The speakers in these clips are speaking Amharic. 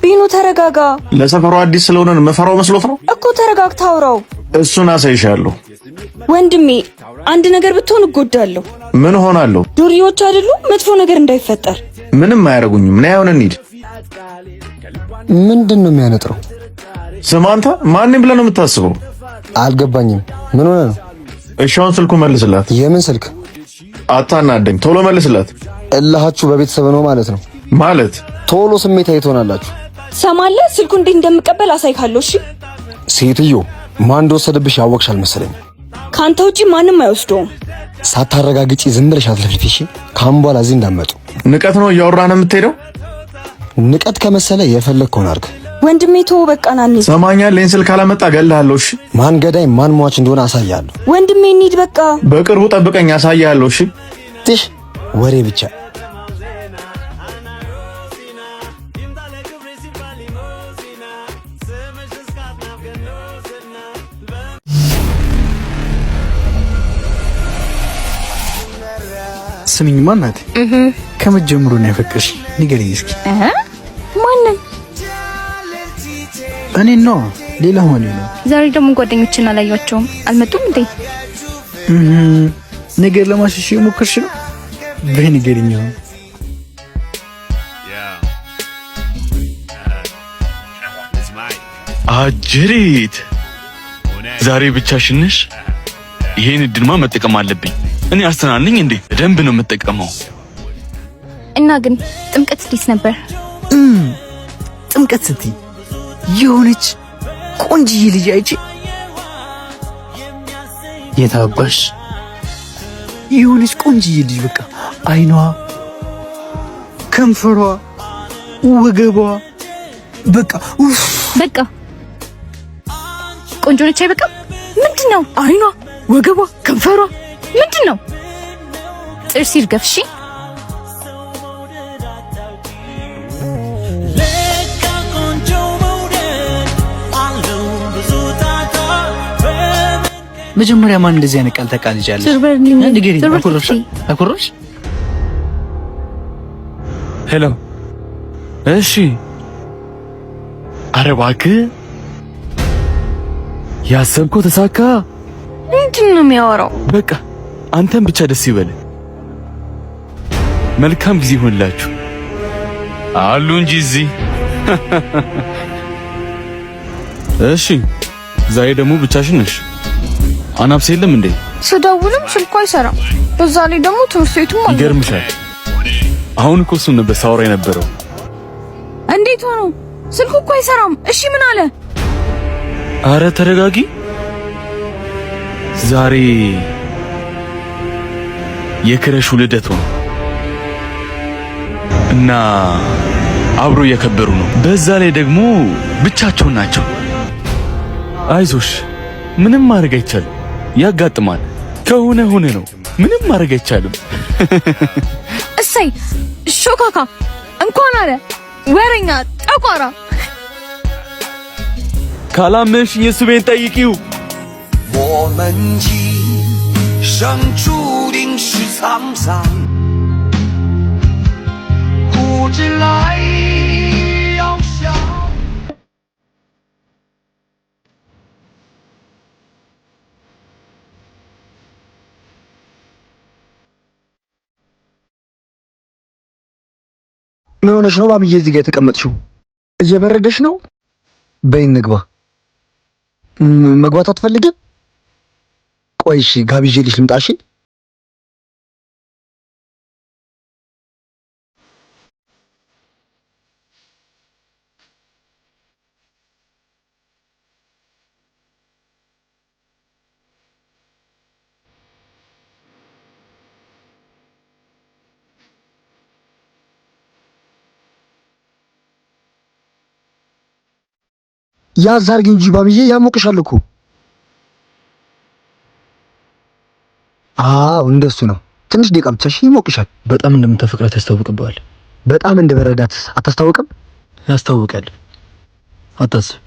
ቢኑ ተረጋጋ። ለሰፈሩ አዲስ ስለሆነ መፈራው መስሎት ነው እኮ። ተረጋግታ አውራው። እሱን አሳይሻለሁ። ወንድሜ አንድ ነገር ብትሆን እጎዳለሁ። ምን ሆናለሁ? ዱርዮች አይደሉ? መጥፎ ነገር እንዳይፈጠር። ምንም አያረጉኝም። ና ያውን እንሂድ። ምንድነው የሚያነጥረው? ስማ አንተ ማንንም ብለህ ነው የምታስበው? አልገባኝም። ምን ሆነ ነው? እሺ አሁን ስልኩ መልስላት። የምን ስልክ? አታናደኝ። ቶሎ መልስላት። እላሃችሁ በቤተሰብ ነው ማለት ነው? ማለት ቶሎ ስሜታዊ ትሆናላችሁ። ሰማለህ? ስልኩ እንዴት እንደምቀበል አሳይካለሁ። እሺ ሴትዮ ማን እንደወሰደብሽ ያወቅሽ አልመሰለኝ። ካንተ ውጪ ማንም አይወስደውም። ሳታረጋግጪ ዝም ብለሽ አትለፍልፊ። እሺ ካሁን በኋላ እዚህ እንዳትመጡ። ንቀት ነው እያወራን የምትሄደው? ንቀት ከመሰለ የፈለግከውን አድርግ። ወንድሜ ተው በቃ ና እንሂድ። ሰማኛል። ይሄን ስልክ አላመጣ እገልሃለሁ። እሺ ማን ገዳይ ማን ሟች እንደሆነ አሳያለሁ። ወንድሜ እንሂድ በቃ። በቅርቡ ጠብቀኝ፣ አሳያለሁ። እሺ ትሽ ወሬ ብቻ። ስሚኝ ማናት? ከመጀመሩ ነው ያፈቀርሽ? ንገሪኝ እስኪ። ማንን? እኔ ነው። ሌላ ማን ነው? ዛሬ ደግሞ ጓደኞችን አላያቸውም። አልመጡም እንዴ? ነገር ለማሸሽ የሞከርሽ ነው? በንገሪኝ። አጅሪት ዛሬ ብቻሽን ነሽ? ይሄን እድልማ መጠቀም አለብኝ። እኔ አርሰናል ነኝ እንዴ? ደንብ ነው የምጠቀመው። እና ግን ጥምቀት እንዴት ነበር? ጥምቀት ስትይ የሆነች ቆንጅዬ ልጅ አይቼ የታባሽ የሆነች ቆንጅዬ ልጅ በቃ አይኗ፣ ከንፈሯ፣ ወገቧ በቃ በቃ ቆንጆ ነች። አይበቃ? ምንድነው? አይኗ፣ ወገቧ፣ ከንፈሯ ምንድነው? ጥርስ ይርገፍሽ። መጀመሪያ ማን እንደዚህ አይነት ቃል ተቃልጃለሽ? ንገሪኝ። አኩረሽ? ሄሎ። እሺ። ኧረ እባክህ ያሰብከው ተሳካ። ምንድን ነው የሚያወራው? በቃ አንተም ብቻ ደስ ይበል። መልካም ጊዜ ይሁንላችሁ። አሉ እንጂ እዚህ። እሺ ዛሬ ደግሞ ብቻሽን ነሽ? አናብስ የለም እንዴ? ስደውልም ስልኩ አይሰራም። በዛ ላይ ደግሞ ትምህርት ቤቱም አለ። ይገርምሻል። አሁን እኮ እሱን ነበር ሳወራ የነበረው። እንዴት ሆኖ? ስልኩ እኮ አይሰራም። እሺ ምን አለ? አረ ተረጋጊ። ዛሬ የክረሹ ልደት ነው እና አብሮ እየከበሩ ነው። በዛ ላይ ደግሞ ብቻቸውን ናቸው። አይዞሽ፣ ምንም ማድረግ አይቻልም። ያጋጥማል። ከሆነ ሆነ ነው። ምንም ማድረግ አይቻልም። እሰይ ሾካካ እንኳን አለ ወረኛ ጠቋራ። ካላመንሽ የሱቤን ጠይቂው። 我们今生注定是沧桑，不知来要笑。ምን ሆነሽ ነው ባብዬ እዚህ ጋር የተቀመጥሽው? እየበረደሽ ነው? በይ እንግባ። መግባት አትፈልጊም? ቆይ እሺ ጋብዤልሽ ልምጣ። እሺ ያዝ አድርጊ እንጂ ባብዬ ያሞቅሻል እኮ። አዎ እንደሱ ነው። ትንሽ ደቂቃ ብቻ እሺ፣ ይሞቅሻል። በጣም እንደምታፈቅራት ያስታውቅብሃል። በጣም እንደበረዳት አታስታውቅም? ያስታውቃል። አታስብ።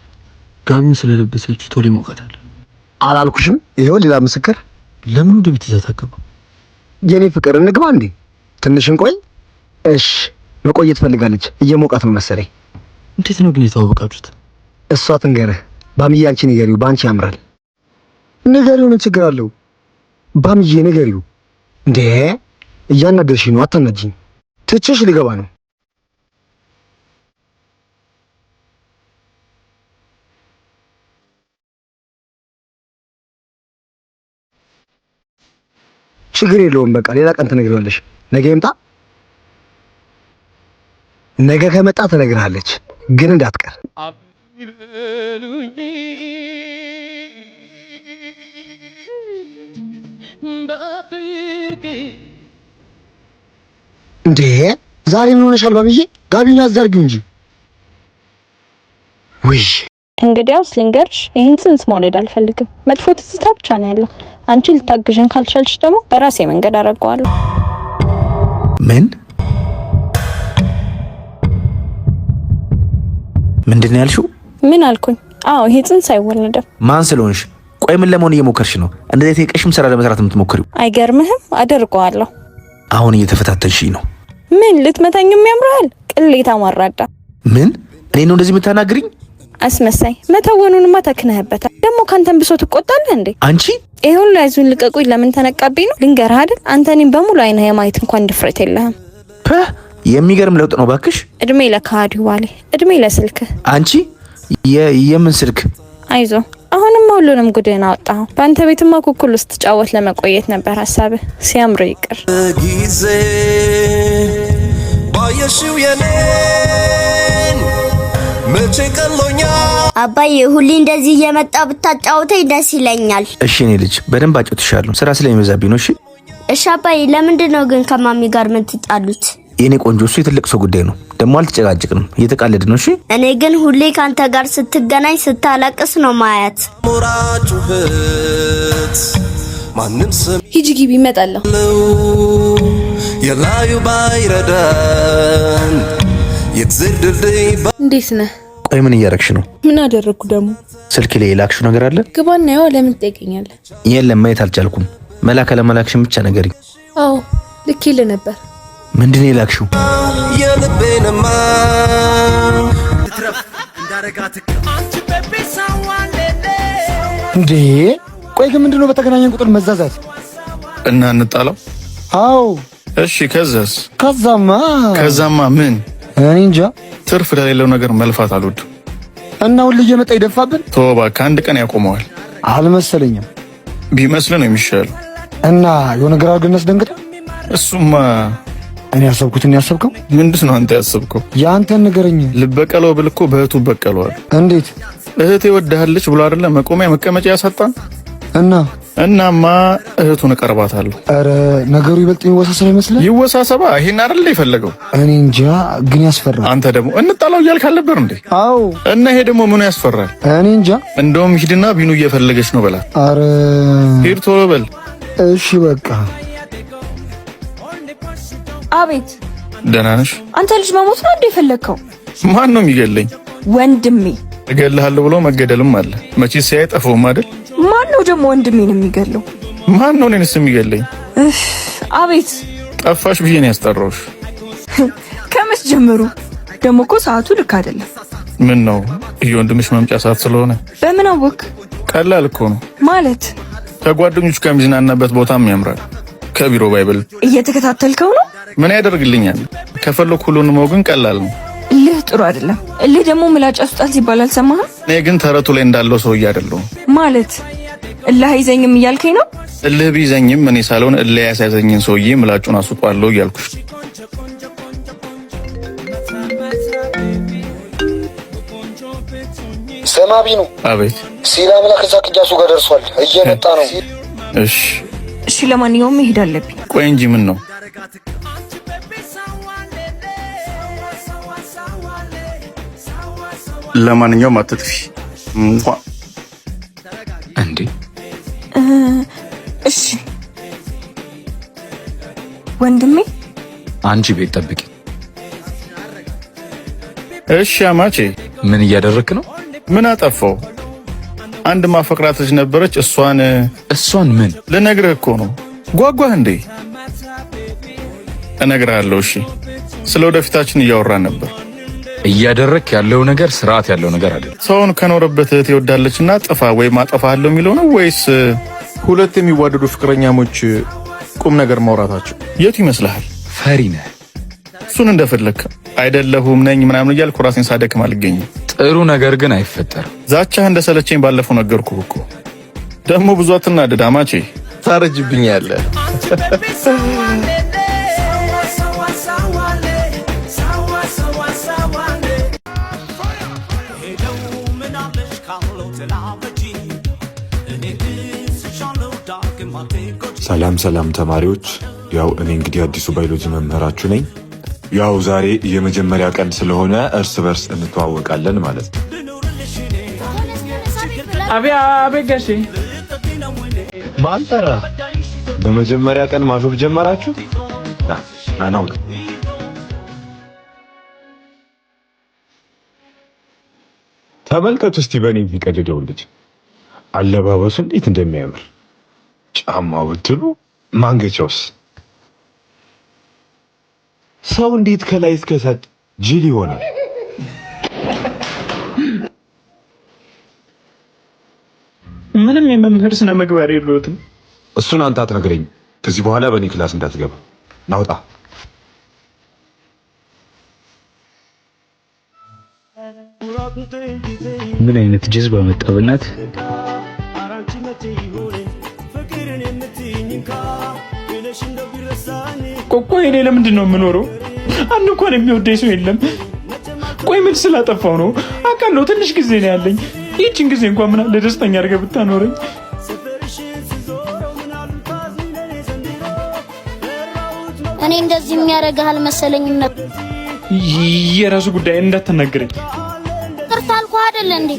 ጋቢውን ስለለበሰች ቶሎ ይሞቃታል። አላልኩሽም? ይሄው ሌላ ምስክር። ለምን ወደ ቤት ይዘህ ታገባ? የኔ ፍቅር እንግባ እንዴ? ትንሽ እንቆይ። እሺ መቆየት ፈልጋለች። እየሞቃት ነው መሰለኝ። እንዴት ነው ግን የተዋወቃችሁት? እሷ ትንገርህ። ባምዬ አንቺ ንገሪው፣ ባንቺ ያምራል። ንገሪው፣ ምን ችግር አለው? ባምዬ ንገሪው። እንዴ እያናደርሽ ነው። አታናጂኝ። ትችሽ ሊገባ ነው። ችግር የለውም። በቃ ሌላ ቀን ትነግሪዋለሽ። ነገ ይምጣ። ነገ ከመጣ ትነግርሃለች፣ ግን እንዳትቀር። እንዴ ዛሬ ምን ሆነሻል ባብዬ? ጋቢና አዘርጊው እንጂ። ውይ እንግዲያውስ ልንገርሽ፣ ይህን ጽንስ መውለድ አልፈልግም። መጥፎ ትዝታ ብቻ ነው ያለው። አንቺ ልታግዥን ካልቻልሽ ደግሞ በራሴ መንገድ አደርገዋለሁ። ምንድን ነው ያልሽው? ምን አልኩኝ? አዎ ይሄ ጽንስ አይወለድም። ማን ስለሆንሽ? ቆይ ምን ለመሆን እየሞከርሽ ነው? እንደዚህ የቀሽም ስራ ለመስራት የምትሞክሪው? አይገርምህም? አደርገዋለሁ። አሁን እየተፈታተንሽኝ ነው። ምን ልትመታኝም ያምራል? ቅሌታ ማራዳ። ምን? እኔ ነው እንደዚህ የምታናግሪኝ? አስመሳይ። መተወኑንማ ተክነህበታል። ደግሞ ካንተን ብሶ ትቆጣለህ እንዴ? አንቺ ይሁን ላይዙን ልቀቁኝ። ለምን ተነቃብኝ ነው? ልንገርህ አይደል? አንተ እኔን በሙሉ አይነህ የማየት እንኳን ድፍረት የለህም። የሚገርም ለውጥ ነው ባክሽ። እድሜ ለካዲው ባሌ፣ እድሜ ለስልክህ። አንቺ የምን ስልክ? አይዞ አሁንም ሁሉንም ጉድህን አወጣኸው። በአንተ ቤትማ ኩኩል ውስጥ ተጫወት ለመቆየት ነበር ሐሳብህ። ሲያምር ይቅር ጊዜ ባየሽው የኔን መቼ ቀሎኛ። አባዬ ሁሌ እንደዚህ እየመጣ ብታጫውተኝ ደስ ይለኛል። እሺ እኔ ልጅ በደንብ አጫውትሻለሁ። ስራ ስለሚበዛብኝ ነው። እሺ አባዬ ለምንድን ነው ግን ከማሚ ጋር የምትጣሉት? የኔ ቆንጆ እሱ የትልቅ ሰው ጉዳይ ነው። ደግሞ አልተጨቃጨቅንም፣ እየተቃለድን ነው። እሺ እኔ ግን ሁሌ ካንተ ጋር ስትገናኝ ስታለቅስ ነው ማያት። ሞራጩህት ማንም ስም ሂጂ ግቢ፣ እመጣለሁ። የላዩ ባይረዳን የትዝር ድልድይ። እንዴት ነህ? ቆይ ምን እያረግሽ ነው? ምን አደረግኩ ደግሞ? ስልክ ላይ የላክሽው ነገር አለ? ግባና ያው። ለምን ትጠይቀኛለህ? የለም ማየት አልቻልኩም። መላክ ለመላክሽን ብቻ ነገሪኝ። አዎ ልኬልህ ነበር። ምንድን ነው የላክሽው? የልቤንማ እንዴ ቆይ ግን ምንድነው በተገናኘን ቁጥር መዛዛት እና እንጣለው? አዎ እሺ ከዛስ? ከዛማ ምን? እኔ እንጃ። ትርፍ ለሌለው ነገር መልፋት አልወድም። እና ሁሉ እየመጣ ይደፋብን። ተው እባክህ፣ አንድ ቀን ያቆመዋል። አልመሰለኝም። ቢመስል ነው የሚሻለው። እና የሆነ ነገር አድርገን አስደንግጠ። እሱማ እኔ ያሰብኩትን ያሰብከው ምንድን ነው? አንተ ያሰብከው ያንተን ንገረኝ። ልበቀለው ብል እኮ በእህቱ በቀለዋል። እንዴት? እህቴ ወድሃለች ብሎ አይደለ መቆሚያ መቀመጫ ያሳጣን። እናማ እህቱን እቀርባታለሁ። ኧረ ነገሩ ይበልጥ ይወሳሰብ ይመስላል። ይወሳሰባ። ይሄን አይደለ የፈለገው? እኔ እንጃ ግን ያስፈራል። አንተ ደግሞ እንጣላው እያልክ አልነበር እንዴ? አዎ። እና ይሄ ደግሞ ምኑ ያስፈራል? እኔ እንጃ። እንደውም ሂድና ቢኑ እየፈለገች ነው በላት። ኧረ ሂድ ቶሎ በል። እሺ በቃ። አቤት። ደህና ነሽ? አንተ ልጅ መሞት ነው እንዴ የፈለግከው? ማን ነው የሚገለኝ? ወንድሜ። እገልሃለሁ ብሎ መገደልም አለ። መቼስ ሳይጠፋውም አይደል? ማን ነው ደግሞ ወንድሜን የሚገለው? ማን ነው እኔንስ የሚገለኝ? አቤት። ጠፋሽ ብዬ ነው ያስጠራሁሽ። ከመች ጀምሩ? ደግሞ እኮ ሰዓቱ ልክ አይደለም። ምን ነው የወንድምሽ መምጫ ሰዓት ስለሆነ? በምን አወቅ? ቀላል እኮ ነው ማለት። ከጓደኞቹ ጋር የሚዝናናበት ቦታም ያምራል። ከቢሮ ባይበል። እየተከታተልከው ነው? ምን ያደርግልኛል? ከፈለኩ ሁሉንም ግን ቀላል ነው። እልህ ጥሩ አይደለም። እልህ ደግሞ ምላጭ ያስወጣል ሲባል አልሰማህም? እኔ ግን ተረቱ ላይ እንዳለው ሰውዬ አይደለሁም። ማለት እልህ አይዘኝም እያልከኝ ነው? እልህ ቢይዘኝም እኔ ሳልሆን እልህ ያስያዘኝን ሰውዬ ምላጩን አስወጣለሁ እያልኩሽ። ሰማ ቢኑ። አቤት። ሲላ አምላክ እዛ ቅያሱ ጋር ደርሷል፣ እየመጣ ነው። እሺ ለማንኛውም መሄድ አለብኝ። ቆይ እንጂ ምን ነው? ለማንኛውም አትጥፊ እንዴ። እሺ ወንድሜ፣ አንቺ ቤት ጠብቂ። እሺ አማቼ። ምን እያደረክ ነው? ምን አጠፋው? አንድ ማፈቅራት ልጅ ነበረች። እሷን ምን ልነግርህ እኮ ነው። ጓጓህ እንዴ? እነግርሃለሁ። እሺ ስለ ወደፊታችን እያወራን ነበር። እያደረክ ያለው ነገር ስርዓት ያለው ነገር አይደለም። ሰውን ከኖረበት ትወዳለችና ጥፋ ወይ ማጠፋለሁ የሚለው ነው ወይስ ሁለት የሚዋደዱ ፍቅረኛሞች ቁም ነገር ማውራታቸው? የቱ ይመስልሃል? ፈሪ ነህ። እሱን እንደፈለክ አይደለሁም ነኝ ምናምን እያልኩ ራሴን ሳደክም አልገኝም። ጥሩ ነገር ግን አይፈጠርም። ዛቻህ እንደሰለቸኝ ባለፈው ነገርኩህ እኮ። ደግሞ ብዙ አትናደድ አማቼ፣ ታረጅብኛለህ። ሰላም ተማሪዎች፣ ያው እኔ እንግዲህ አዲሱ ባዮሎጂ መምህራችሁ ነኝ። ያው ዛሬ የመጀመሪያ ቀን ስለሆነ እርስ በርስ እንተዋወቃለን ማለት ነው። አቤት ጋሼ፣ ባንጠራ በመጀመሪያ ቀን ማሾፍ ጀመራችሁ? ናናው ተመልከቱ እስቲ በእኔ ቢቀድደው ልጅ አለባበሱ እንዴት እንደሚያምር፣ ጫማው ብትሉ ማንገቻውስ፣ ሰው እንዴት ከላይ እስከ ታች ጅል ይሆናል? ምንም የመምህር ስነ ምግባር የለውም። እሱን አንተ አትነግረኝ። ከዚህ በኋላ በእኔ ክላስ እንዳትገባ ናውጣ። ምን አይነት ጅዝባ መጣብናት። ቆይ እኔ ለምንድን ነው የምኖረው? አንድ እንኳን የሚወደኝ ሰው የለም። ቆይ ምን ስላጠፋው ነው? አውቃለሁ ትንሽ ጊዜ ነው ያለኝ። ይህችን ጊዜ እንኳን ምን አለ ደስተኛ አድርገህ ብታኖረኝ። እኔ እንደዚህ የሚያደርግህ አልመሰለኝም ነበር። የራሱ ጉዳይ እንዳትናገረኝ። ቅርታ አልኩህ አይደል እንዴ?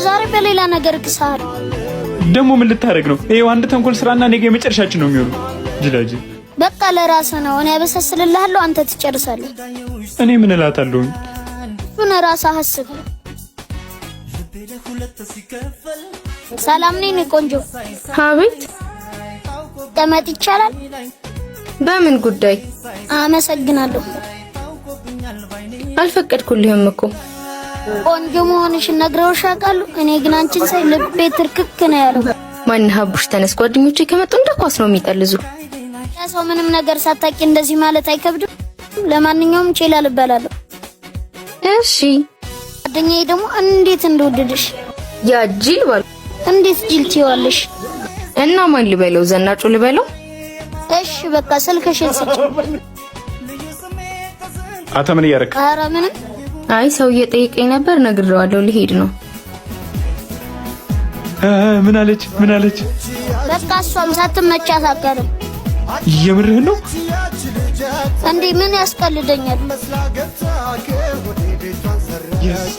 ዛሬ በሌላ ነገር ክሳል። ደግሞ ምን ልታደርግ ነው? ይሄው አንድ ተንኮል ስራና ነገ የመጨረሻችን ነው የሚሆነው። ጅላጅ በቃ ለራስህ ነው። እኔ አበሰስልልሃለሁ፣ አንተ ትጨርሳለህ። እኔ ምን እላታለሁ? እሱን ራስህ አስብ። ሰላም ነኝ ቆንጆ። አቤት። ተመጥ ይቻላል? በምን ጉዳይ? አመሰግናለሁ። አልፈቀድኩልህም እኮ። ቆንጆ መሆንሽን ነግረውሽ ያውቃሉ? እኔ ግን አንቺን ሳይ ልቤ ትርክክ ነው ያለው። ማንህ አቡሽ ተነስ። ጓደኞቼ ከመጡ እንደ ኳስ ነው የሚጠልዙ። ሰው ምንም ነገር ሳታቂ እንደዚህ ማለት አይከብድም? ለማንኛውም ቼላ ልበላለሁ። እሺ። ጓደኛዬ ደግሞ እንዴት እንደወደደሽ። ያ ጅል ባል። እንዴት ጅል ትይዋለሽ? እና ማን ልበለው? ዘናጩ ልበለው? እሺ በቃ ስልክሽን ስጪ። አታ ምን ያረክ? ኧረ ምንም። አይ ሰው እየጠየቀኝ ነበር፣ ነግሬዋለሁ። ልሄድ ነው። ምን አለች? በቃ እሷም ሳትመቻት አትቀርም። የምርህን ነው እንዴ? ምን ያስቀልደኛል? yes